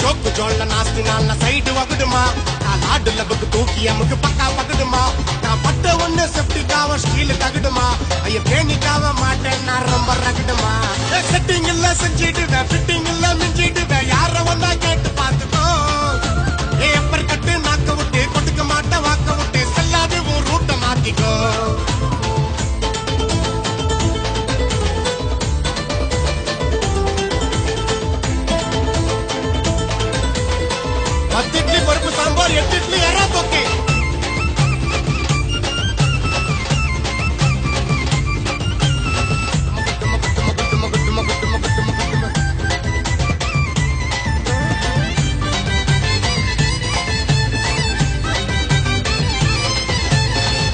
चौक जोड़ नास्ती नाल सैड वगुडुमा लाड लबक तूकी अमुक पक्का पगडुमा ना पट्ट ஒண்ணு செப்டிக்காவ ஸ்டீல் தகடுமா ஐய பேனிக்காவ மாட்டேன் நான் ரொம்ப ரகடுமா செட்டிங் இல்ல செஞ்சிடுவே ஃபிட்டிங் இல்ல மிஞ்சிடுவே யார வந்தா கேட்டு பாத்துக்கோ எப்பர் கட்டு நாக்க விட்டு கொடுக்க மாட்ட வாக்க விட்டு செல்லாது ஒரு ரூட்ட மாத்திக்கோ इडली बर्फ सांबार 8 इडली यारा तोके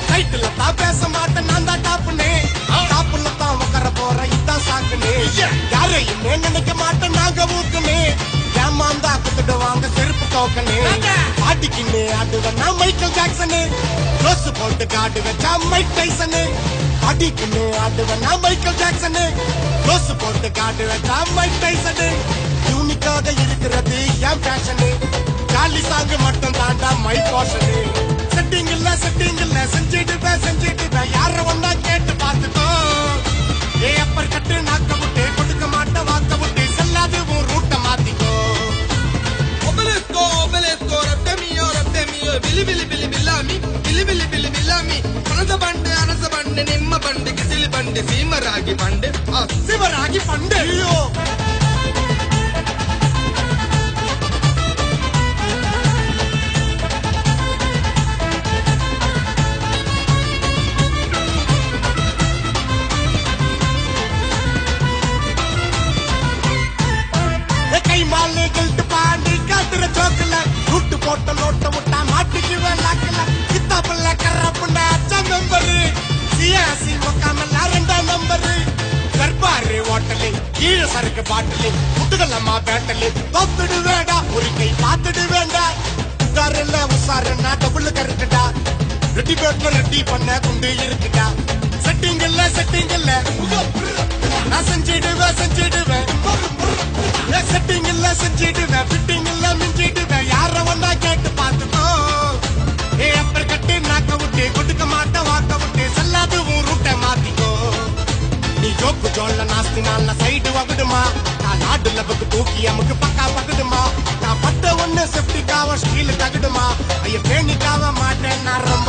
साइकिल ता पैस माट नांदा टापने टापल ता वकर पोरा इता साकने यारे इन्ने निनक माट नाग वूकने ஏமாந்தா குத்துடுவாங்க செருப்பு தோக்கனே பாட்டிக்கின்னே ஆடுவனா மைக்கேல் ஜாக்சனே க்ளோஸ் போட்டு காடு வச்சா மைக் டைசனே பாட்டிக்கின்னே ஆடுவனா மைக்கேல் ஜாக்சனே க்ளோஸ் போட்டு காடு வச்சா மைக் டைசனே யூனிக்காக இருக்கிறது என் ஃபேஷனே ஜாலி சாங் மட்டும் தாண்டா மை போஷனே செட்டிங் இல்ல செஞ்சிடுவே யார வந்தா கேட்டு பாத்துக்கோ அப்பர் கட்டு நாக்க விட்டு கொடுக்க மாட்ட வாக்க விட்டு செல்லாது ஒரு ரூட்ட மாத்திக்கோ Obelisco, rap mio, Billy Billami, Anasa band, Nimma band, Kisili band, Simaragi band, माले गिल्ट पानी काटर चौकला रूट पोट नोट मुट्टा माटी की लाकला किताब ला करपना अच्छा नंबर सियासी मुकामला रंडा नंबर दरबारे होटले कीळ सरक बाटले मुट्टगलम्मा बैटले तोत्तुडु वेडा ओरु कई पात्तुडु वेंडा उगारला उसारना डबल करकडा ரெட்டி பேட்ல ரெட்டி பண்ண குண்டு இருக்குடா செட்டிங் இல்ல நான் செஞ்சிடுவேன் செட்டிங் இல்ல செஞ்சிடுவேன் ஃபிட்டிங் இல்ல மிஞ்சிடுவேன் யார வந்தா கேட்டு பாத்துக்கோ அப்பர் கட்டு நாக்க விட்டு கொடுக்க மாட்ட வாக்க விட்டு செல்லாது ஒரு ரூட்ட மாத்திக்கோ நீ ஜோக்கு ஜோல்ல நாஸ்தி நால சைடு வகுடுமா நான் லாடு லபக்கு தூக்கி அமுக்கு பக்கா பகுடுமா நான் பட்ட ஒண்ணு செப்டிக்காவ ஸ்டீல் தகடுமா ஐய பேனிக்காவ மாட்டேன் நான் ரொம்ப